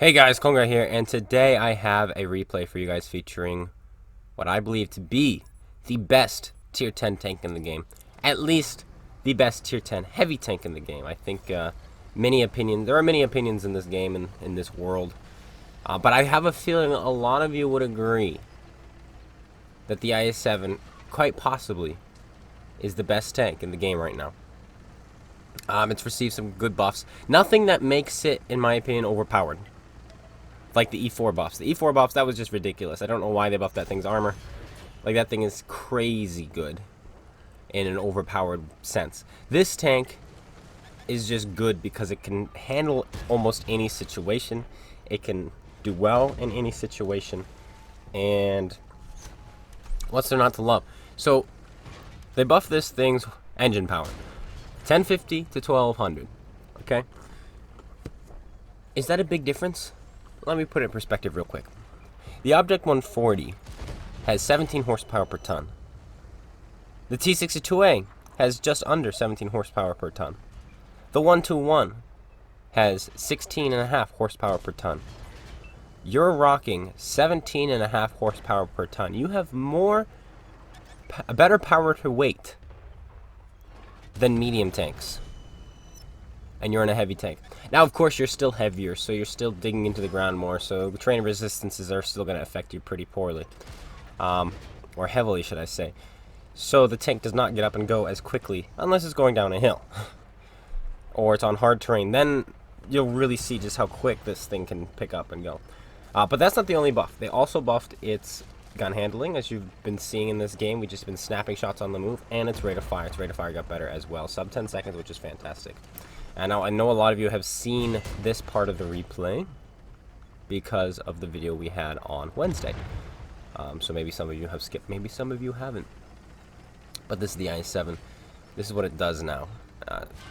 Hey guys, Konga here, and today I have a replay for you guys featuring what I believe to be the best tier 10 tank in the game. At least the best tier 10 heavy tank in the game. I think there are many opinions in this game and in this world. But I have a feeling a lot of you would agree that the IS-7 quite possibly is the best tank in the game right now. It's received some good buffs. Nothing that makes it, in my opinion, overpowered. Like the E4 buffs. The E4 buffs, that was just ridiculous. I don't know why they buffed that thing's armor. Like, that thing is crazy good in an overpowered sense. This tank is just good because it can handle almost any situation. It can do well in any situation. And what's there not to love? So, they buffed this thing's engine power. 1050 to 1200. Okay? Is that a big difference? Let me put it in perspective real quick. The Object 140 has 17 horsepower per ton. The T62A has just under 17 horsepower per ton. The 121 has 16.5 horsepower per ton. You're rocking 17.5 horsepower per ton. You have a better power to weight than medium tanks. And you're in a heavy tank. Now, of course, you're still heavier, so you're still digging into the ground more, so the terrain resistances are still going to affect you pretty poorly. Or heavily, should I say. So the tank does not get up and go as quickly, unless it's going down a hill. Or it's on hard terrain. Then you'll really see just how quick this thing can pick up and go. But that's not the only buff. They also buffed its gun handling, as you've been seeing in this game. We've just been snapping shots on the move, and its rate of fire. Its rate of fire got better as well. Sub 10 seconds, which is fantastic. And now I know a lot of you have seen this part of the replay because of the video we had on Wednesday. So maybe some of you have skipped, maybe some of you haven't. But this is the IS-7. This is what it does now.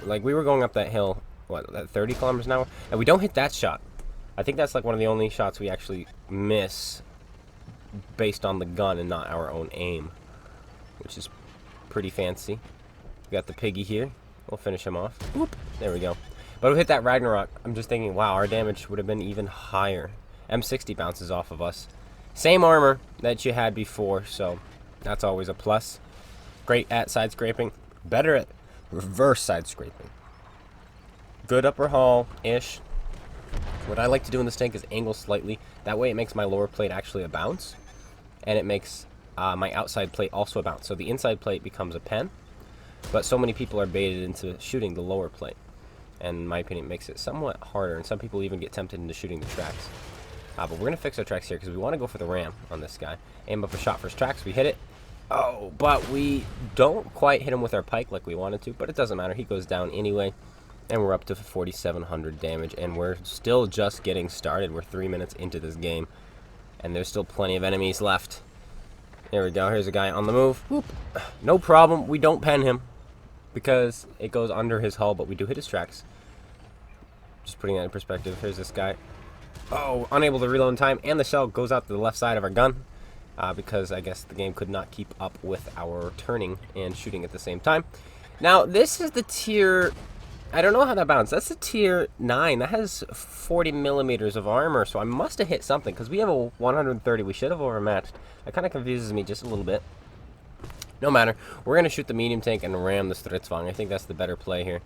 Like, we were going up that hill, at 30 kilometers an hour? And we don't hit that shot. I think that's like one of the only shots we actually miss based on the gun and not our own aim, which is pretty fancy. We got the piggy here. We'll finish him off. Whoop. There we go. But we hit that Ragnarok. I'm just thinking, wow, our damage would have been even higher. M60 bounces off of us. Same armor that you had before, so that's always a plus. Great at side scraping. Better at reverse side scraping. Good upper hull-ish. What I like to do in this tank is angle slightly. That way it makes my lower plate actually a bounce. And it makes my outside plate also a bounce. So the inside plate becomes a pen. But so many people are baited into shooting the lower plate. And in my opinion, it makes it somewhat harder. And some people even get tempted into shooting the tracks. But we're going to fix our tracks here because we want to go for the ram on this guy. Aim up a shot for his tracks. We hit it. Oh, but we don't quite hit him with our pike like we wanted to. But it doesn't matter. He goes down anyway. And we're up to 4,700 damage. And we're still just getting started. We're 3 minutes into this game. And there's still plenty of enemies left. There we go. Here's a guy on the move. Whoop. No problem. We don't pen him because it goes under his hull, but we do hit his tracks. Just putting that in perspective. Here's this guy. Oh, unable to reload in time, and the shell goes out to the left side of our gun because I guess the game could not keep up with our turning and shooting at the same time. Now, this is the tier... I don't know how that bounced. That's a tier 9. That has 40 millimeters of armor, so I must have hit something because we have a 130. We should have overmatched. That kind of confuses me just a little bit. No matter. We're going to shoot the medium tank and ram the Stridsvagn. I think that's the better play here.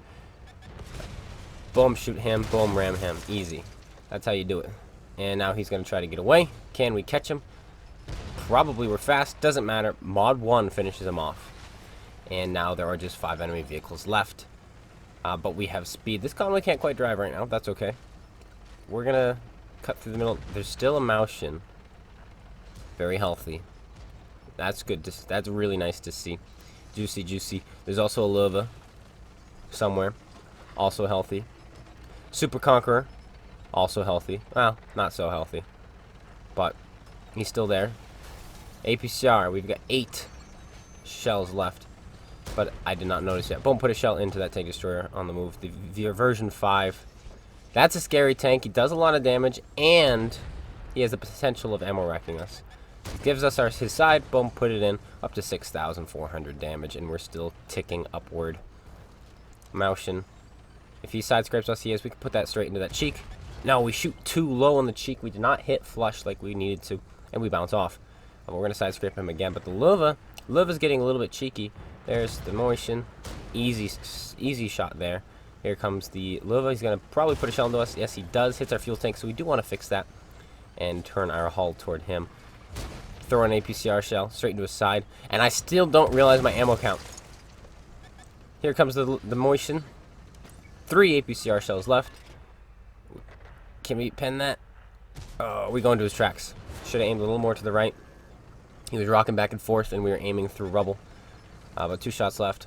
Boom, shoot him. Boom, ram him. Easy. That's how you do it. And now he's going to try to get away. Can we catch him? Probably we're fast. Doesn't matter. Mod 1 finishes him off. And now there are just 5 enemy vehicles left. But we have speed. This convoy can't quite drive right now. That's okay. We're going to cut through the middle. There's still a Maushin. Very healthy. That's good. That's really nice to see. Juicy, juicy. There's also a Lova somewhere. Also healthy. Super Conqueror. Also healthy. Well, not so healthy. But he's still there. APCR. We've got 8 shells left. But I did not notice yet. Boom, put a shell into that tank destroyer on the move. The version 5. That's a scary tank. He does a lot of damage. And he has the potential of ammo racking us. Gives us his side, boom, put it in, up to 6,400 damage, and we're still ticking upward. Maushin. If he side scrapes us, we can put that straight into that cheek. No, we shoot too low on the cheek. We did not hit flush like we needed to, and we bounce off. We're going to side scrape him again, but the Luva's getting a little bit cheeky. There's the motion. Easy shot there. Here comes the Luva. He's going to probably put a shell into us. Yes, he does. Hits our fuel tank, so we do want to fix that and turn our hull toward him. Throw an APCR shell straight into his side, and I still don't realize my ammo count. Here comes the motion. 3 APCR shells left. Can we pen that? Oh, we go into his tracks. Should have aimed a little more to the right. He was rocking back and forth, and we were aiming through rubble. But 2 shots left.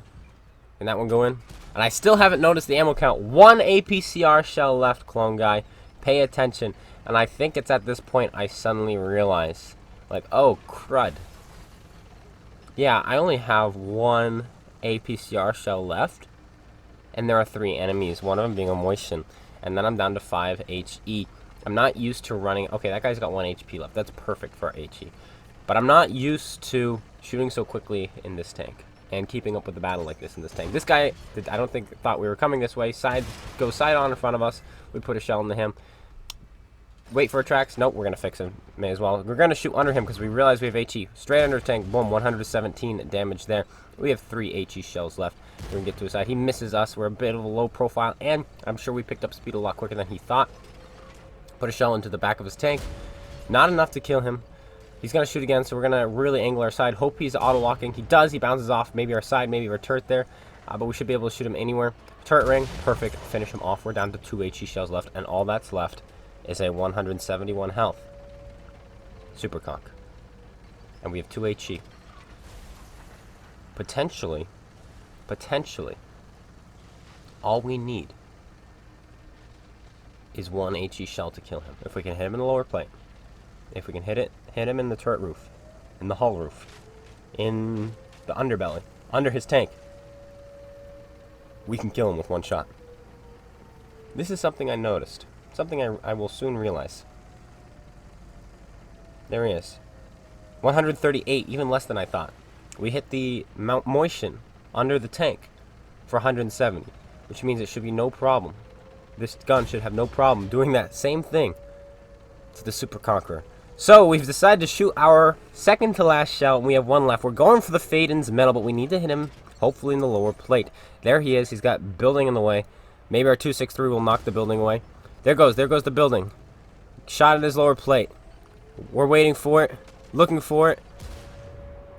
Can that one go in? And I still haven't noticed the ammo count. 1 APCR shell left, clone guy. Pay attention. And I think it's at this point I suddenly realize, like, oh, crud. Yeah, I only have 1 APCR shell left. And there are 3 enemies, one of them being a motion. And then I'm down to 5 HE. I'm not used to running... Okay, that guy's got 1 HP left. That's perfect for HE. But I'm not used to shooting so quickly in this tank and keeping up with the battle like this in this tank. This guy, I don't think, thought we were coming this way. Goes side on in front of us. We put a shell into him. Wait for tracks. Nope, we're going to fix him. May as well. We're going to shoot under him because we realize we have HE. Straight under the tank. Boom, 117 damage there. We have 3 HE shells left. We're going to get to his side. He misses us. We're a bit of a low profile, and I'm sure we picked up speed a lot quicker than he thought. Put a shell into the back of his tank. Not enough to kill him. He's going to shoot again, so we're going to really angle our side. Hope he's auto-locking. He does. He bounces off maybe our side, maybe our turret there. But we should be able to shoot him anywhere. Turret ring. Perfect. Finish him off. We're down to 2 HE shells left, and all that's left is a 171 health super conk. And we have 2 HE. Potentially, all we need is 1 HE shell to kill him. If we can hit him in the lower plate. If we can hit him in the turret roof, in the hull roof, in the underbelly, under his tank, we can kill him with 1 shot. This is something I noticed. Something I will soon realize. There he is. 138, even less than I thought. We hit the motion under the tank for 170, which means it should be no problem. This gun should have no problem doing that same thing to the Super Conqueror. So we've decided to shoot our second to last shell, and we have 1 left. We're going for the Faden's metal, but we need to hit him hopefully in the lower plate. There he is. He's got building in the way. Maybe our 263 will knock the building away. There goes the building. Shot at his lower plate. We're waiting for it, looking for it.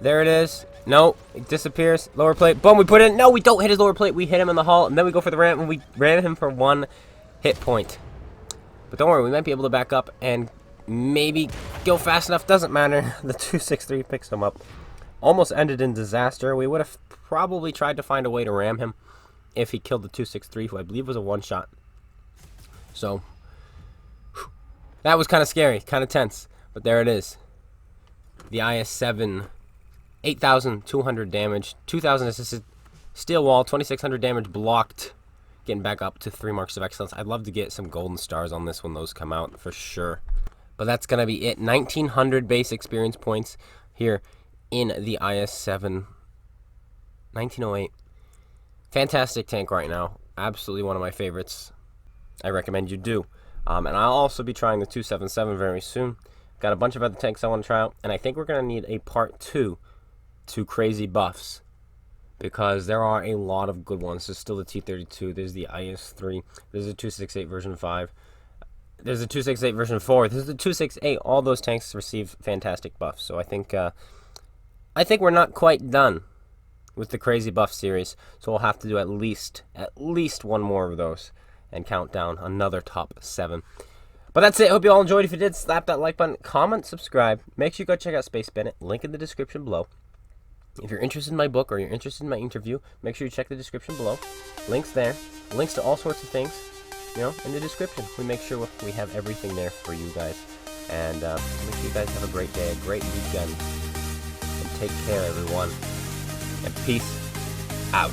There it is. No, it disappears. Lower plate. Boom, we put it in. No, we don't hit his lower plate. We hit him in the hull, and then we go for the ramp, and we ran him for 1 hit point. But don't worry, we might be able to back up and maybe go fast enough. Doesn't matter. The 263 picks him up. Almost ended in disaster. We would have probably tried to find a way to ram him if he killed the 263, who I believe was a 1-shot. So, that was kind of scary, kind of tense. But there it is. The IS-7, 8,200 damage, 2,000 assisted steel wall, 2,600 damage blocked. Getting back up to 3 marks of excellence. I'd love to get some golden stars on this when those come out, for sure. But that's going to be it. 1,900 base experience points here in the IS-7. 1908. Fantastic tank right now. Absolutely one of my favorites. I recommend you do. And I'll also be trying the 277 very soon. Got a bunch of other tanks I want to try out. And I think we're going to need a part 2 to crazy buffs, because there are a lot of good ones. There's still the T-32. There's the IS-3. There's the 268 version 5. There's the 268 version 4. There's the 268. All those tanks receive fantastic buffs. So I think we're not quite done with the crazy buff series. So we'll have to do at least 1 more of those and count down another top 7. But that's it. Hope you all enjoyed. If you did, slap that like button, comment, subscribe. Make sure you go check out SpaceBANDIT. Link in the description below. If you're interested in my book or you're interested in my interview, make sure you check the description below. Links there. Links to all sorts of things, in the description. We make sure we have everything there for you guys. And make sure you guys have a great day, a great weekend. And take care, everyone. And peace out.